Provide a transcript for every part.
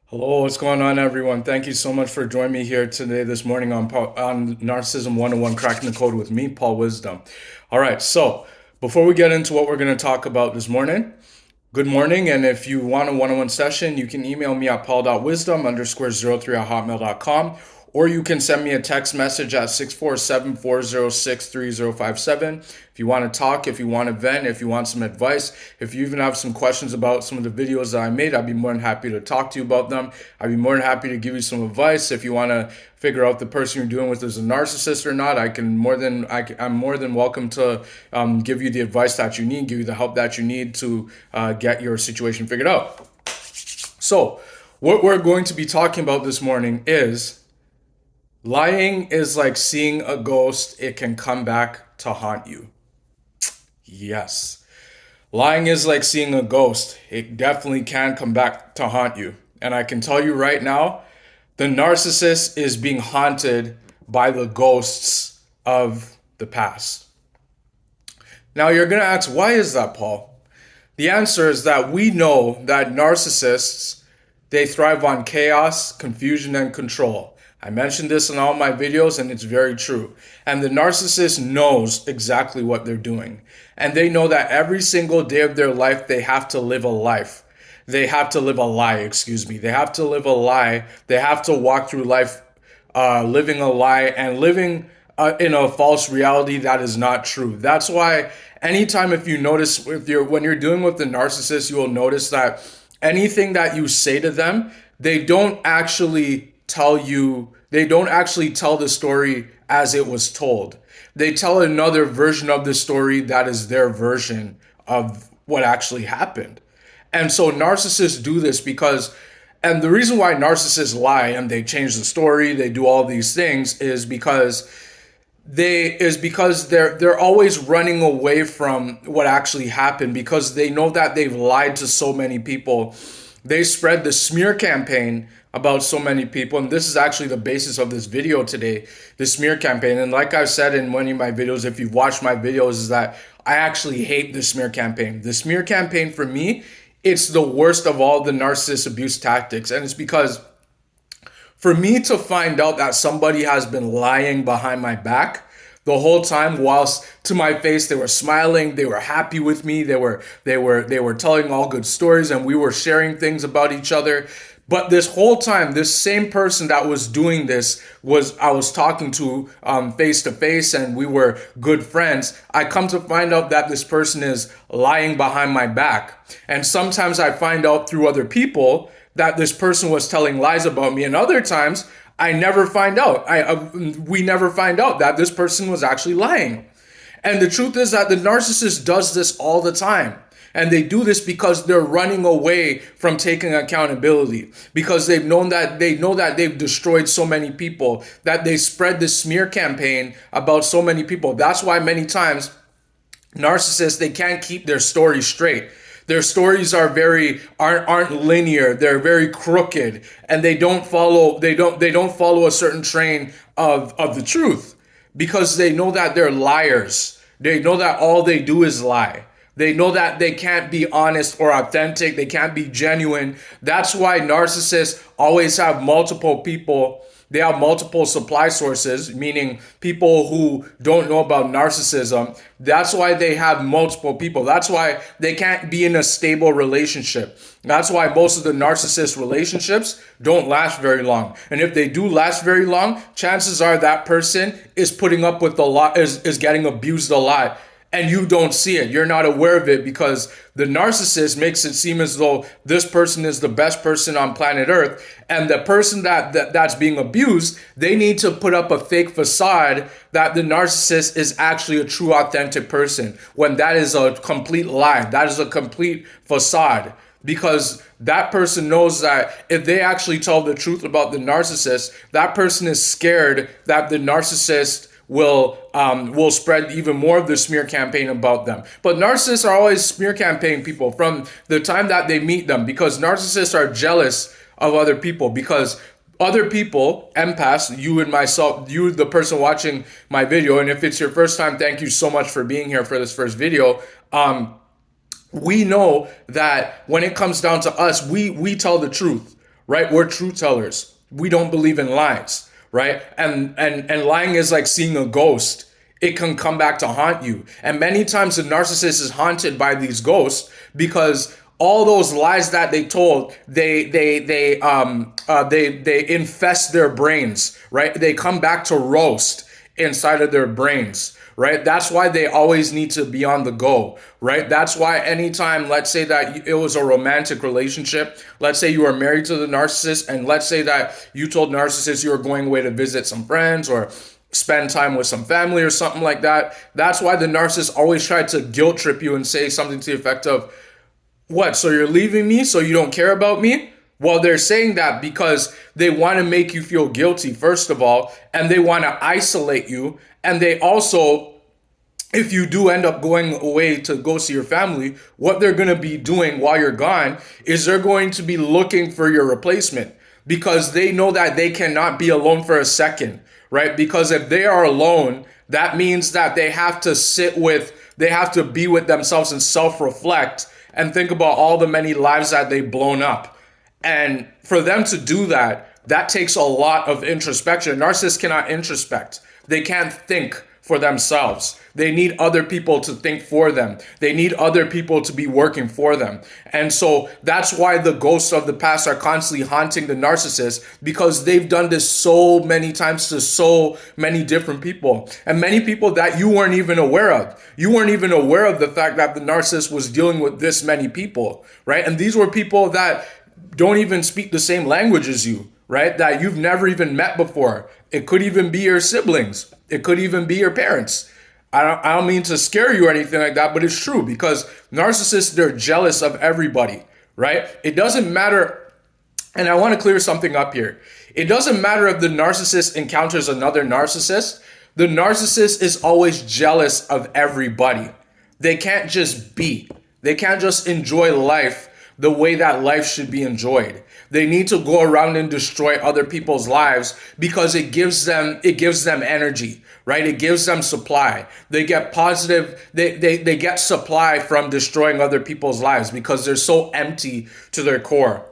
Hello, what's going on, everyone? Thank you so much for joining me here today, this morning on Narcissism 101 Cracking the Code with me, Paul Wisdom. All right, so before we get into what we're going to talk about this morning, good morning. And if you want a one-on-one session, you can email me at paul.wisdom_03@hotmail.com, or you can send me a text message at 647-406-3057. If you want to talk, if you want to vent, if you want some advice, if you even have some questions about some of the videos that I made, I'd be more than happy to talk to you about them. I'd be more than happy to give you some advice. If you want to figure out the person you're dealing with is a narcissist or not, I'm more than welcome to give you the advice that you need, give you the help that you need to get your situation figured out. So, what we're going to be talking about this morning is lying is like seeing a ghost. It can come back to haunt you. Yes. Lying is like seeing a ghost. It definitely can come back to haunt you. And I can tell you right now, the narcissist is being haunted by the ghosts of the past. Now you're going to ask, why is that, Paul? The answer is that we know that narcissists, they thrive on chaos, confusion, and control. I mentioned this in all my videos, and it's very true. And the narcissist knows exactly what they're doing. And they know that every single day of their life, they have to live a life. They have to live a lie, excuse me. They have to live a lie. They have to walk through life living a lie and living in a false reality that is not true. That's why anytime, if you notice, when you're dealing with the narcissist, you will notice that anything that you say to them, they don't actually tell you, they don't actually tell the story as it was told. They tell another version of the story that is their version of what actually happened. And so narcissists do this because, and the reason why narcissists lie and they change the story, they do all these things is because they're always running away from what actually happened, because they know that they've lied to so many people. They spread the smear campaign about so many people, and this is actually the basis of this video today, the smear campaign. And like I've said in many of my videos, if you've watched my videos, is that I actually hate the smear campaign. The smear campaign, for me, it's the worst of all the narcissist abuse tactics. And it's because for me to find out that somebody has been lying behind my back the whole time, whilst to my face they were smiling, they were happy with me, they were telling all good stories, and we were sharing things about each other. But this whole time, this same person that was doing this I was talking to face to face, and we were good friends. I come to find out that this person is lying behind my back. And sometimes I find out through other people that this person was telling lies about me, and other times I never find out. We never find out that this person was actually lying. And the truth is that the narcissist does this all the time. And they do this because they're running away from taking accountability, because they know that they've destroyed so many people, that they spread this smear campaign about so many people. That's why many times narcissists, they can't keep their story straight. Their stories aren't linear. They're very crooked, and they don't follow a certain train of the truth, because they know that they're liars. They know that all they do is lie. They know that they can't be honest or authentic. They can't be genuine. That's why narcissists always have multiple people. They have multiple supply sources, meaning people who don't know about narcissism. That's why they have multiple people. That's why they can't be in a stable relationship. That's why most of the narcissist relationships don't last very long. And if they do last very long, chances are that person is putting up with a lot, is getting abused a lot. And you don't see it. You're not aware of it, because the narcissist makes it seem as though this person is the best person on planet Earth. And the person that's being abused, they need to put up a fake facade that the narcissist is actually a true, authentic person, when that is a complete lie. That is a complete facade. Because that person knows that if they actually tell the truth about the narcissist, that person is scared that the narcissist will spread even more of the smear campaign about them. But narcissists are always smear campaign people from the time that they meet them, because narcissists are jealous of other people, because other people, empaths, you and myself, you, the person watching my video, and if it's your first time, thank you so much for being here for this first video. We know that when it comes down to us, we tell the truth. right? We're truth tellers. We don't believe in lies, right? And lying is like seeing a ghost. It can come back to haunt you. And many times the narcissist is haunted by these ghosts because all those lies that they told, they infest their brains, right? They come back to roast inside of their brains, right? That's why they always need to be on the go, right? That's why anytime, let's say that it was a romantic relationship, let's say you were married to the narcissist, and let's say that you told narcissist you were going away to visit some friends or spend time with some family or something like that. That's why the narcissist always tried to guilt trip you and say something to the effect of, what, so you're leaving me so you don't care about me? Well, they're saying that because they want to make you feel guilty, first of all, and they want to isolate you. And they also, if you do end up going away to go see your family, what they're going to be doing while you're gone is they're going to be looking for your replacement because they know that they cannot be alone for a second, right? Because if they are alone, that means that they have to be with themselves and self-reflect and think about all the many lives that they've blown up. And for them to do that, that takes a lot of introspection. Narcissists cannot introspect. They can't think for themselves. They need other people to think for them. They need other people to be working for them. And so that's why the ghosts of the past are constantly haunting the narcissist, because they've done this so many times to so many different people, and many people that you weren't even aware of. You weren't even aware of the fact that the narcissist was dealing with this many people, right? And these were people that don't even speak the same language as you, right? That you've never even met before. It could even be your siblings. It could even be your parents. I don't mean to scare you or anything like that, but it's true, because narcissists, they're jealous of everybody, right? It doesn't matter. And I want to clear something up here. It doesn't matter if the narcissist encounters another narcissist. The narcissist is always jealous of everybody. They can't just be. They can't just enjoy life the way that life should be enjoyed. They need to go around and destroy other people's lives because it gives them energy, right? It gives them supply. They get positive, they get supply from destroying other people's lives because they're so empty to their core.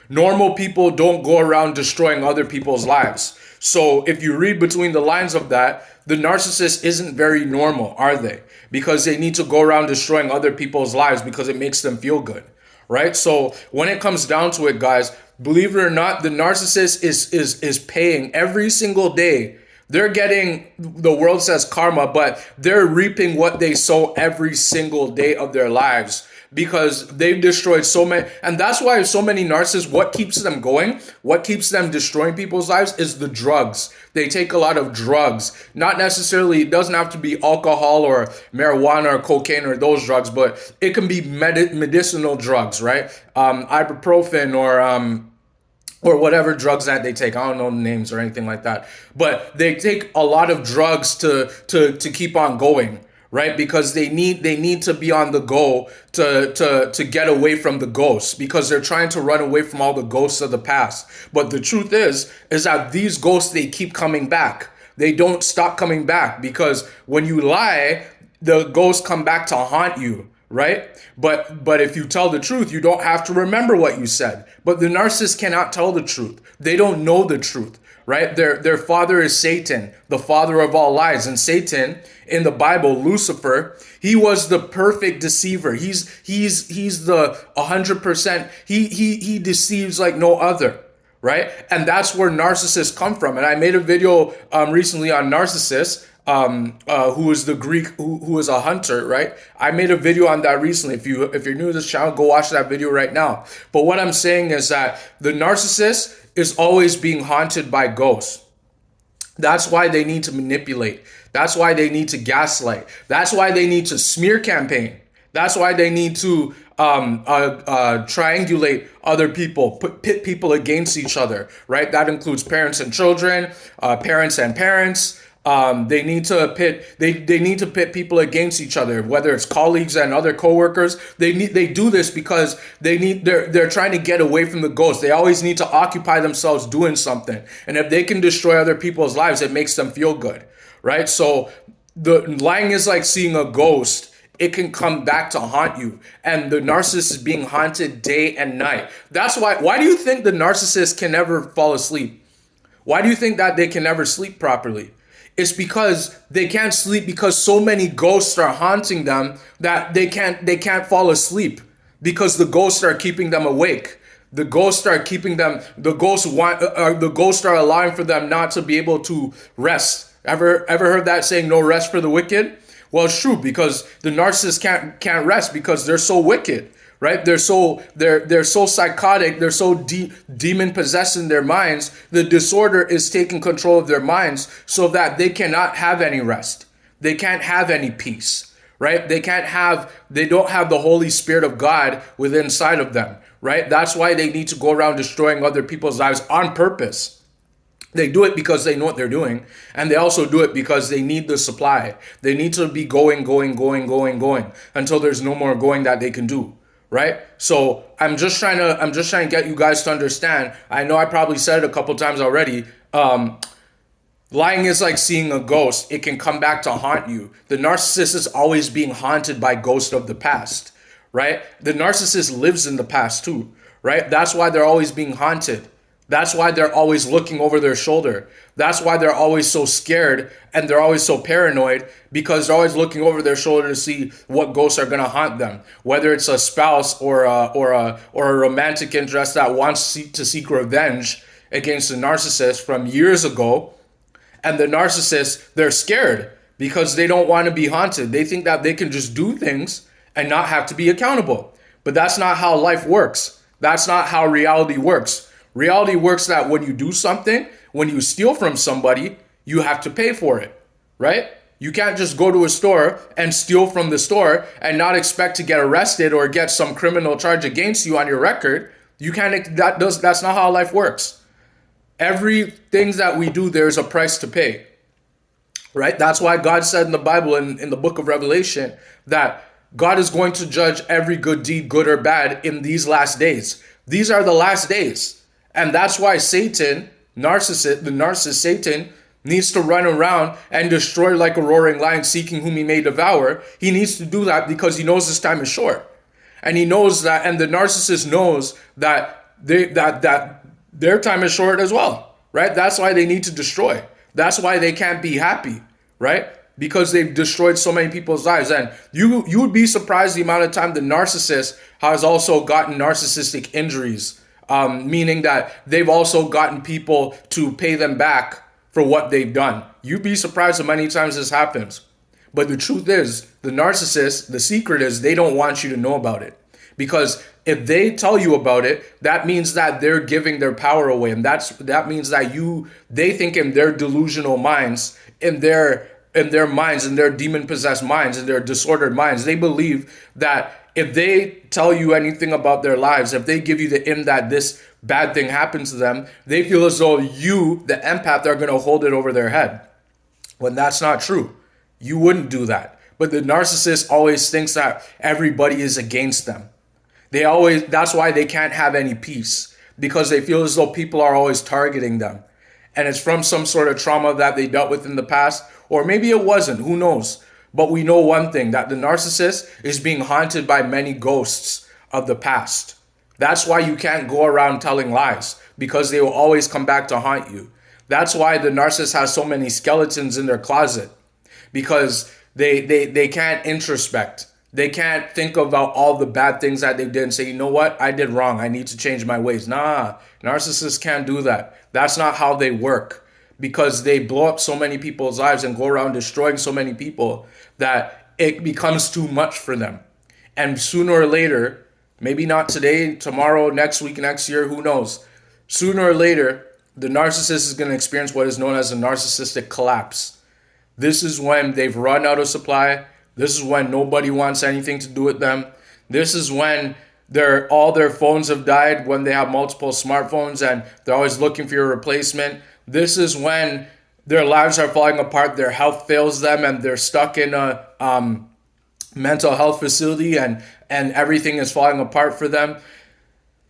Normal people don't go around destroying other people's lives. So if you read between the lines of that, the narcissist isn't very normal, are they? Because they need to go around destroying other people's lives because it makes them feel good. Right? So when it comes down to it, guys, believe it or not, the narcissist is paying every single day. They're getting, the world says karma, but they're reaping what they sow every single day of their lives, because they've destroyed so many. And that's why so many narcissists, what keeps them going, what keeps them destroying people's lives is the drugs. They take a lot of drugs. Not necessarily, it doesn't have to be alcohol or marijuana or cocaine or those drugs, but it can be medicinal drugs, right? Ibuprofen or whatever drugs that they take. I don't know the names or anything like that. But they take a lot of drugs to keep on going, right? Because they need to be on the go to get away from the ghosts, because they're trying to run away from all the ghosts of the past. But the truth is that these ghosts, they keep coming back. They don't stop coming back, because when you lie, the ghosts come back to haunt you, right? But if you tell the truth, you don't have to remember what you said. But the narcissist cannot tell the truth. They don't know the truth, right? Their father is Satan, the father of all lies. And Satan, in the Bible, Lucifer, he was the perfect deceiver. He's the 100%. He deceives like no other, right? And that's where narcissists come from. And I made a video recently on narcissists. Who is the Greek, who is a hunter, right? I made a video on that recently. If you're new to this channel, go watch that video right now. But what I'm saying is that the narcissist is always being haunted by ghosts. That's why they need to manipulate. That's why they need to gaslight. That's why they need to smear campaign. That's why they need to triangulate other people, pit people against each other, right? That includes parents and children, parents and parents. They need to pit people against each other, whether it's colleagues and other coworkers. They do this because they're trying to get away from the ghost. They always need to occupy themselves doing something. And if they can destroy other people's lives, it makes them feel good, right? So the lying is like seeing a ghost it can come back to haunt you. And the narcissist is being haunted day and night. That's why do you think the narcissist can never fall asleep? Why do you think that they can never sleep properly? It's because they can't sleep because so many ghosts are haunting them that they can't fall asleep because the ghosts are keeping them awake. The ghosts are keeping them. The ghosts are allowing for them not to be able to rest. Ever heard that saying, "No rest for the wicked"? Well, it's true because the narcissist can't rest because they're so wicked, right? They're so psychotic. They're so demon possessed in their minds. The disorder is taking control of their minds so that they cannot have any rest. They can't have any peace, right? They don't have the Holy Spirit of God within inside of them, right? That's why they need to go around destroying other people's lives on purpose. They do it because they know what they're doing, and they also do it because they need the supply. They need to be going until there's no more going that they can do, right? So I'm just trying to get you guys to understand. I know I probably said it a couple times already. Lying is like seeing a ghost. It can come back to haunt you. The narcissist is always being haunted by ghosts of the past, right? The narcissist lives in the past too, right? That's why they're always being haunted. That's why they're always looking over their shoulder. That's why they're always so scared and they're always so paranoid because they're always looking over their shoulder to see what ghosts are going to haunt them. Whether it's a spouse or a romantic interest that wants to seek revenge against a narcissist from years ago, and the narcissist, they're scared because they don't want to be haunted. They think that they can just do things and not have to be accountable. But that's not how life works. That's not how reality works. Reality works that when you do something, when you steal from somebody, you have to pay for it, right? You can't just go to a store and steal from the store and not expect to get arrested or get some criminal charge against you on your record. You can't. That's not how life works. Everything that we do, there's a price to pay, right? That's why God said in the Bible, in the book of Revelation, that God is going to judge every good deed, good or bad, in these last days. These are the last days. And that's why Satan, the narcissist Satan, needs to run around and destroy like a roaring lion, seeking whom he may devour. He needs to do that because he knows his time is short. And he knows that, and the narcissist knows that that their time is short as well, right? That's why they need to destroy. That's why they can't be happy, right? Because they've destroyed so many people's lives. And you would be surprised the amount of time the narcissist has also gotten narcissistic injuries. Meaning that they've also gotten people to pay them back for what they've done. You'd be surprised how many times this happens. But the truth is, the narcissist, the secret is they don't want you to know about it. Because if they tell you about it, that means that they're giving their power away. And that means that they think in their delusional minds, in their minds, in their demon-possessed minds, in their disordered minds, they believe that if they tell you anything about their lives, if they give you the in that this bad thing happens to them, they feel as though you, the empath, are going to hold it over their head. When that's not true. You wouldn't do that. But the narcissist always thinks that everybody is against them. That's why they can't have any peace, because they feel as though people are always targeting them. And it's from some sort of trauma that they dealt with in the past, or maybe it wasn't, who knows? But we know one thing, that the narcissist is being haunted by many ghosts of the past. That's why you can't go around telling lies, because they will always come back to haunt you. That's why the narcissist has so many skeletons in their closet, because they can't introspect. They can't think about all the bad things that they did and say, you know what, I did wrong. I need to change my ways. Nah, narcissists can't do that. That's not how they work, because they blow up so many people's lives and go around destroying so many people that it becomes too much for them. And sooner or later, maybe not today, tomorrow, next week, next year, who knows? Sooner or later, the narcissist is going to experience what is known as a narcissistic collapse. This is when they've run out of supply. This is when nobody wants anything to do with them. This is when all their phones have died, when they have multiple smartphones and they're always looking for a replacement. This is when their lives are falling apart, their health fails them, and they're stuck in a mental health facility and everything is falling apart for them.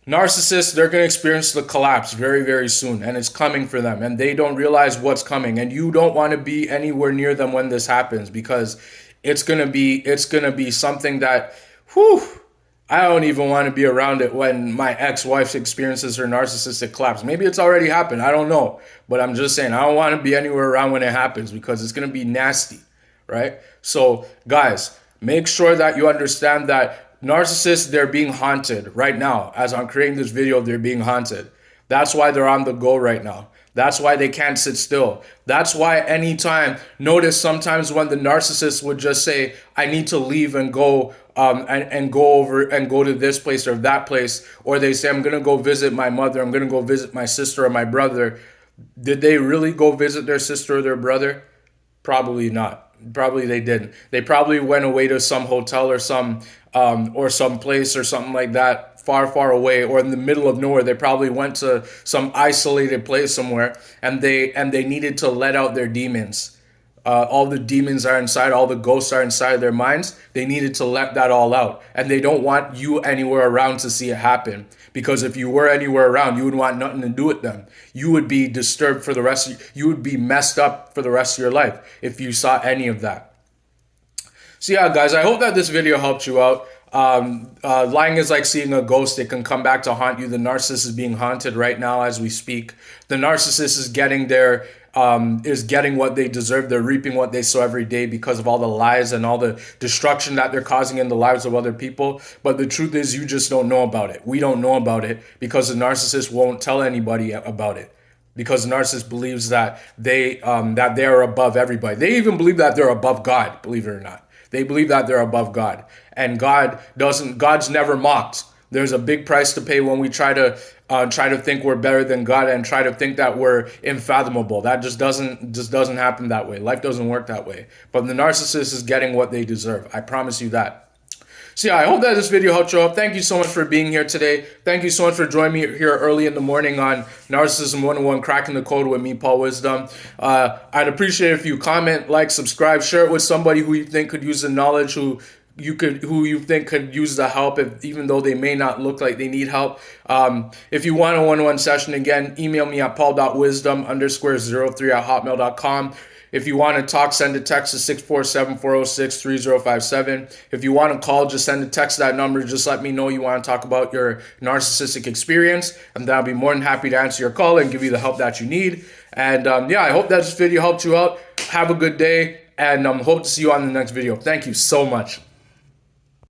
Narcissists, they're going to experience the collapse very, very soon, and it's coming for them, and they don't realize what's coming, and you don't want to be anywhere near them when this happens, because it's gonna be something that, whew, I don't even want to be around it when my ex-wife experiences her narcissistic collapse. Maybe it's already happened. I don't know. But I'm just saying, I don't want to be anywhere around when it happens because it's going to be nasty, right? So, guys, make sure that you understand that narcissists, they're being haunted right now. As I'm creating this video, they're being haunted. That's why they're on the go right now. That's why they can't sit still. That's why anytime, notice sometimes when the narcissist would just say, I need to leave and go and go over and go to this place or that place, or they say, I'm going to go visit my mother, I'm going to go visit my sister or my brother. Did they really go visit their sister or their brother? Probably not. Probably they didn't. They probably went away to some hotel or some place or something like that, far, far away, or in the middle of nowhere. They probably went to some isolated place somewhere, and they needed to let out their demons. All the demons are inside, all the ghosts are inside their minds. They needed to let that all out, and they don't want you anywhere around to see it happen. Because if you were anywhere around, you would want nothing to do with them. You would be disturbed for the rest of you would be messed up for the rest of your life if you saw any of that. So yeah, guys, I hope that this video helped you out. Lying is like seeing a ghost. It can come back to haunt you. The narcissist is being haunted right now as we speak. The narcissist is getting what they deserve. They're reaping what they sow every day because of all the lies and all the destruction that they're causing in the lives of other people. But the truth is, you just don't know about it. We don't know about it because the narcissist won't tell anybody about it. Because the narcissist believes that they are above everybody. They even believe that they're above God, believe it or not. They believe that they're above God. And God's never mocked. There's a big price to pay when we try to think we're better than God and try to think that we're unfathomable. That just doesn't happen that way. Life doesn't work that way. But the narcissist is getting what they deserve. I promise you that. So yeah, I hope that this video helped you out. Thank you so much for being here today. Thank you so much for joining me here early in the morning on Narcissism 101, Cracking the Code with me, Paul Wisdom. I'd appreciate it if you comment, like, subscribe, share it with somebody who you think could use the knowledge, who you think could use the help, even though they may not look like they need help. If you want a one-on-one session, again, email me at paul.wisdom_03@hotmail.com. If you want to talk, send a text to 647-406-3057. If you want to call, just send a text to that number. Just let me know you want to talk about your narcissistic experience, and then I'll be more than happy to answer your call and give you the help that you need. And yeah, I hope that this video helped you out. Have a good day, and hope to see you on the next video. Thank you so much.